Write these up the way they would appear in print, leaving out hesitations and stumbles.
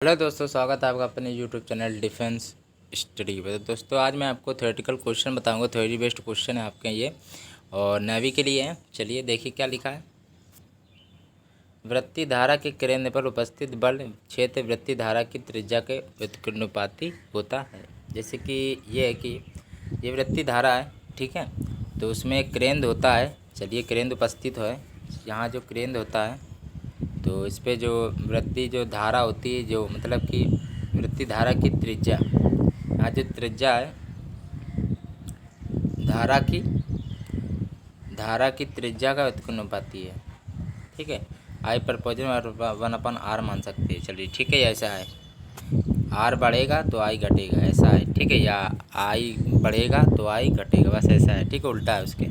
Hello दोस्तों, स्वागत है आपका अपने यूट्यूब चैनल डिफेंस स्टडी पे। तो दोस्तों आज मैं आपको थ्योरेटिकल क्वेश्चन बताऊंगा। थ्योरी बेस्ड क्वेश्चन है आपके ये, और नेवी के लिए है। चलिए देखिए क्या लिखा है। वृत्ति धारा के केंद्र पर उपस्थित बल क्षेत्र वृत्ति धारा की त्रिज्या के व्युत्क्रमानुपाती होता है। जैसे कि ये है कि ये वृत्ति धारा है, ठीक है। तो उसमें एक केंद्र होता है। चलिए केंद्र उपस्थित है, यहाँ जो केंद्र होता है तो इस पे जो वृत्ति जो धारा होती है, जो मतलब कि वृत्ति धारा की त्रिज्या, यहाँ जो त्रिज्या है धारा की त्रिज्या का व्युत्क्रमानुपाती है, ठीक है। आई प्रपोजन 1/r मान सकते हैं। चलिए ठीक है, ऐसा है आर बढ़ेगा तो आई घटेगा, ऐसा है, ठीक है। या आई बढ़ेगा तो आई घटेगा, बस ऐसा है, ठीक है। उल्टा है उसके,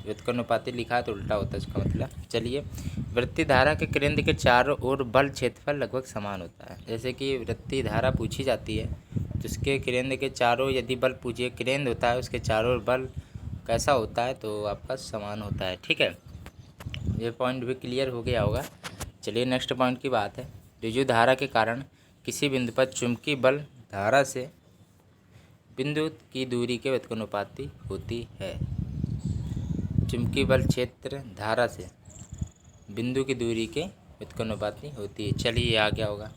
व्युत्क्रमानुपाती लिखा है तो उल्टा होता है उसका मतलब। चलिए, वृत्ति धारा के केंद्र के चारों ओर बल क्षेत्रफल लगभग समान होता है। जैसे कि वृत्ति धारा पूछी जाती है तो उसके केंद्र के चारों, यदि बल पूछिए केंद्र होता है उसके चारों ओर बल कैसा होता है तो आपका समान होता है, ठीक है। ये पॉइंट भी क्लियर हो गया होगा। चलिए नेक्स्ट पॉइंट की बात है। विद्युत धारा के कारण किसी बिंदु पर चुंबकीय बल धारा से बिंदु की दूरी के व्युत्क्रमानुपाती होती है। चुंबकीय बल क्षेत्र धारा से बिंदु की दूरी के व्युत्क्रमानुपाती होती है। चलिए ये आ गया होगा।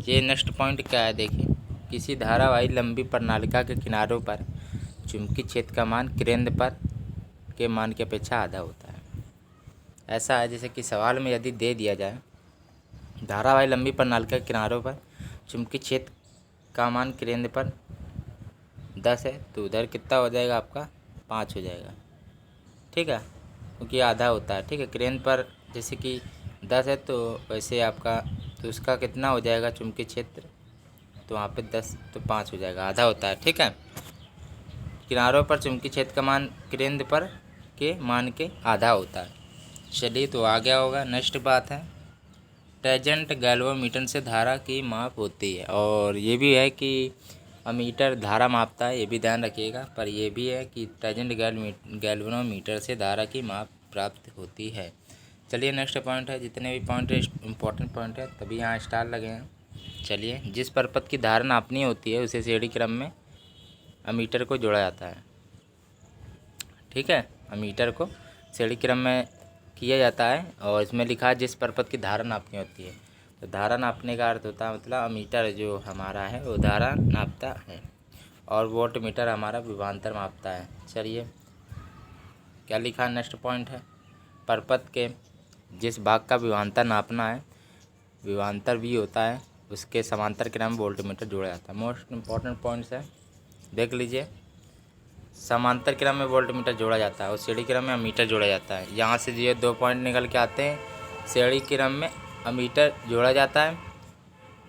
ये नेक्स्ट पॉइंट क्या है, देखिए। किसी धारावाही लंबी प्रणालिका के किनारों पर चुंबकीय क्षेत्र का मान केंद्र पर के मान की अपेक्षा आधा होता है। ऐसा है जैसे कि सवाल में यदि दे दिया जाए धारावाही लंबी प्रणालिका के किनारों पर चुंबकीय क्षेत्र का मान केंद्र पर 10 है तो उधर कितना हो जाएगा आपका 5 हो जाएगा, ठीक है, क्योंकि आधा होता है, ठीक है। केंद्र पर जैसे कि 10 है तो वैसे आपका तो उसका कितना हो जाएगा चुंबकीय क्षेत्र, तो वहाँ पे 10 तो 5 हो जाएगा, आधा होता है, ठीक है। किनारों पर चुंबकीय क्षेत्र का मान केंद्र पर के मान के आधा होता है। चलिए तो आ गया होगा। नेक्स्ट बात है, टेंजेंट गैल्वेनोमीटर से धारा की माप होती है। और ये भी है कि अमीटर धारा मापता है, ये भी ध्यान रखिएगा। पर ये भी है कि टेंजेंट गैल्वेनोमीटर से धारा की माप प्राप्त होती है। चलिए नेक्स्ट पॉइंट है। जितने भी पॉइंट है इंपॉर्टेंट पॉइंट है तभी यहाँ स्टार लगे हैं। चलिए, जिस परपथ की धारा नापनी होती है उसे सीढ़ी क्रम में अमीटर को जोड़ा जाता है, ठीक है। अमीटर को सीढ़ी क्रम में किया जाता है और इसमें लिखा है जिस परपथ की धारा नापनी होती है। तो धारा नापने का अर्थ होता है मतलब अमीटर जो हमारा है वो धारा नापता है और वोल्ट मीटर हमारा विभवांतर मापता है। चलिए क्या लिखा है, नेक्स्ट पॉइंट है, परपथ के जिस भाग का विभवांतर नापना है, विभवांतर भी होता है, उसके समांतर क्रम में वोल्ट मीटर जोड़ा जाता है। मोस्ट इम्पॉर्टेंट पॉइंट्स है, देख लीजिए। समांतर क्रम में वोल्ट मीटर जोड़ा जाता है और सीढ़ी क्रम में अमीटर जोड़ा जाता है। यहाँ से ये 2 पॉइंट निकल के आते हैं। सीढ़ी क्रम में अमीटर जोड़ा जाता है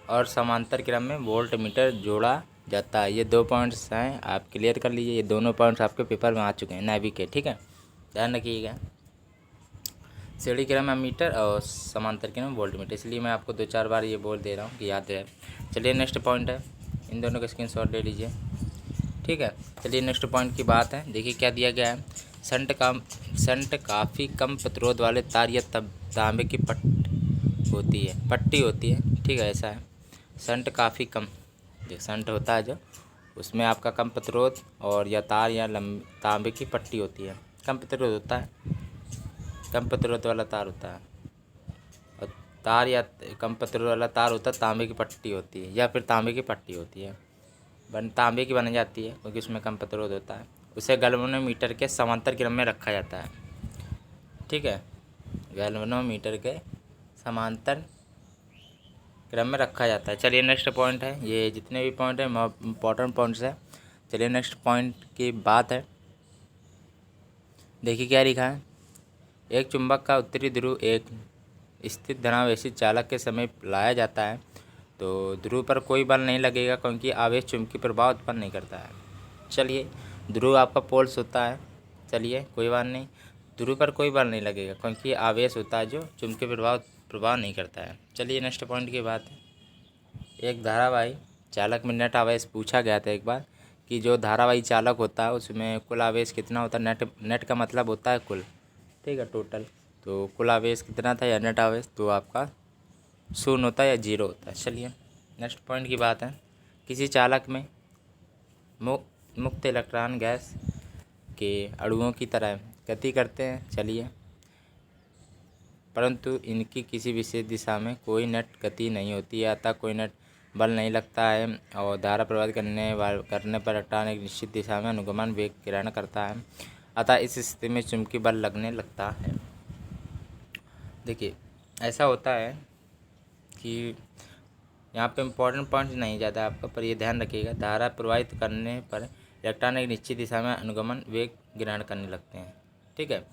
और समांतर क्रम में वोल्ट मीटर जोड़ा जाता है। ये 2 पॉइंट्स हैं, आप क्लियर कर लीजिए। ये दोनों पॉइंट्स आपके पेपर में आ चुके हैं नेवी के, ठीक है, ध्यान रखिएगा। सीढ़ी क्रम में अमीटर और समांतर क्रम में वोल्ट मीटर, इसलिए मैं आपको 2-4 बार ये बोल दे रहा हूँ कि याद रहे। चलिए नेक्स्ट पॉइंट है, इन दोनों का स्क्रीनशॉट ले लीजिए, ठीक है। चलिए नेक्स्ट पॉइंट की बात है। देखिए क्या दिया गया है, संट काफ़ी कम प्रतिरोध वाले तार या तांबे की पट्टी होती है, ठीक है, ऐसा है। संट काफ़ी कम, जो संट होता है जो उसमें आपका कम प्रतिरोध और या तार या तांबे की पट्टी होती है। कम प्रतिरोध होता है, कम प्रतिरोध वाला तार होता है, और तार या कम प्रतिरोध वाला तार होता है, तांबे की पट्टी होती है या फिर तांबे की पट्टी होती है, तांबे की बन जाती है क्योंकि उसमें कम प्रतिरोध होता है। उसे गैल्वेनोमीटर के समांतर क्रम में रखा जाता है, ठीक है। गैल्वेनोमीटर के समांतर क्रम में रखा जाता है। चलिए नेक्स्ट पॉइंट है, ये जितने भी पॉइंट हैं इम्पोर्टेंट पॉइंट्स है। चलिए नेक्स्ट पॉइंट की बात है। देखिए क्या लिखा है, एक चुंबक का उत्तरी ध्रुव एक स्थिर धनावेशी चालक के समीप लाया जाता है तो ध्रुव पर कोई बल नहीं लगेगा क्योंकि आवेश चुंबकीय प्रभाव उत्पन्न नहीं करता है। चलिए, ध्रुव आपका पोल्स होता है, चलिए कोई बात नहीं, ध्रुव पर कोई बल नहीं लगेगा क्योंकि आवेश होता है जो चुंबकीय प्रभाव नहीं करता है। चलिए नेक्स्ट पॉइंट की बात है। एक धारावाही चालक में नेट आवेश पूछा गया था एक बार कि जो धारावाही चालक होता है उसमें कुल आवेश कितना होता है। नेट का मतलब होता है कुल, ठीक है, टोटल। तो कुल आवेश कितना था या नेट आवेश, तो आपका 0 होता है या 0 होता है। चलिए नेक्स्ट पॉइंट की बात है, किसी चालक में मुक्त इलेक्ट्रॉन गैस के अणुओं की तरह गति करते हैं। चलिए, परंतु इनकी किसी विशेष दिशा में कोई नेट गति नहीं होती है, अतः कोई नेट बल नहीं लगता है और धारा प्रवाहित करने पर इलेक्ट्रॉन एक निश्चित दिशा में अनुगमन वेग ग्रहण करता है, अतः इस स्थिति में चुंबकीय बल लगने लगता है। देखिए, ऐसा होता है कि यहाँ पे इम्पोर्टेंट पॉइंट नहीं ज़्यादा आपका, पर ये ध्यान रखिएगा, धारा प्रवाहित करने पर इलेक्ट्रॉन एक निश्चित दिशा में अनुगमन वेग ग्रहण करने लगते हैं। ठीक है,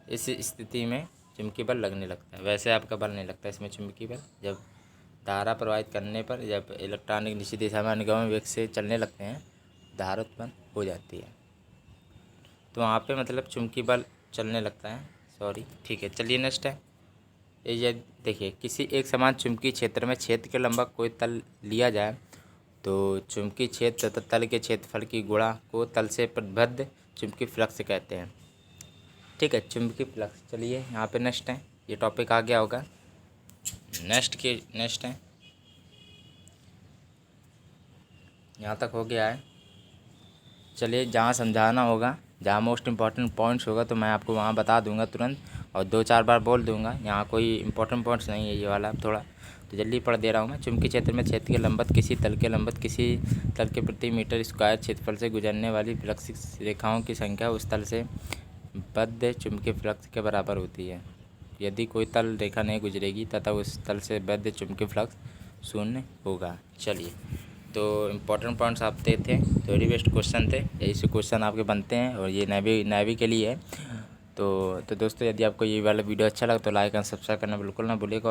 इस स्थिति में चुंबकीय बल लगने लगता है। वैसे आपका बल नहीं लगता इसमें चुंबकीय बल। जब धारा प्रवाहित करने पर जब इलेक्ट्रॉन एक निश्चित दिशा में अनुगमन वेग से चलने लगते हैं, धारा उत्पन्न हो जाती है, तो वहाँ पे मतलब चुंबकीय बल चलने लगता है। सॉरी, ठीक है। चलिए नेक्स्ट है ये देखिए, किसी एक समान चुंबकीय क्षेत्र में क्षेत्र के लंबक कोई तल लिया जाए तो चुंबकीय क्षेत्र तथा तल के क्षेत्रफल की गुणा को तल से प्रतिबद्ध चुंबकीय फ्लक्स कहते हैं। ठीक है, चुंबकीय फ्लक्स। चलिए यहाँ पे नेक्स्ट है, ये टॉपिक आ गया होगा। नेक्स्ट है, यहाँ तक हो गया है। चलिए, जहाँ समझाना होगा, जहाँ मोस्ट इम्पॉर्टेंट पॉइंट्स होगा तो मैं आपको वहाँ बता दूंगा तुरंत, और 2-4 बार बोल दूंगा। यहाँ कोई इंपॉर्टेंट पॉइंट्स नहीं है ये वाला, थोड़ा तो जल्दी पढ़ दे रहा हूँ मैं। चुंबकीय क्षेत्र में क्षेत्र के लंबवत किसी तल के प्रति मीटर स्क्वायर क्षेत्रफल से गुजरने वाली फ्लक्स रेखाओं की संख्या उस तल से बद्ध चुंबकीय फ्लक्स के बराबर होती है। यदि कोई तल रेखा नहीं गुजरेगी तथा उस तल से बद्ध चुंबकीय फ्लक्स शून्य होगा। चलिए, तो इम्पोर्टेंट पॉइंट्स आपके थे, थोड़ी बेस्ट क्वेश्चन थे, यही से क्वेश्चन आपके बनते हैं, और ये नेवी के लिए है। तो दोस्तों, यदि आपको ये वाला वीडियो अच्छा लगा तो लाइक एंड सब्सक्राइब करना बिल्कुल ना भूलिएगा।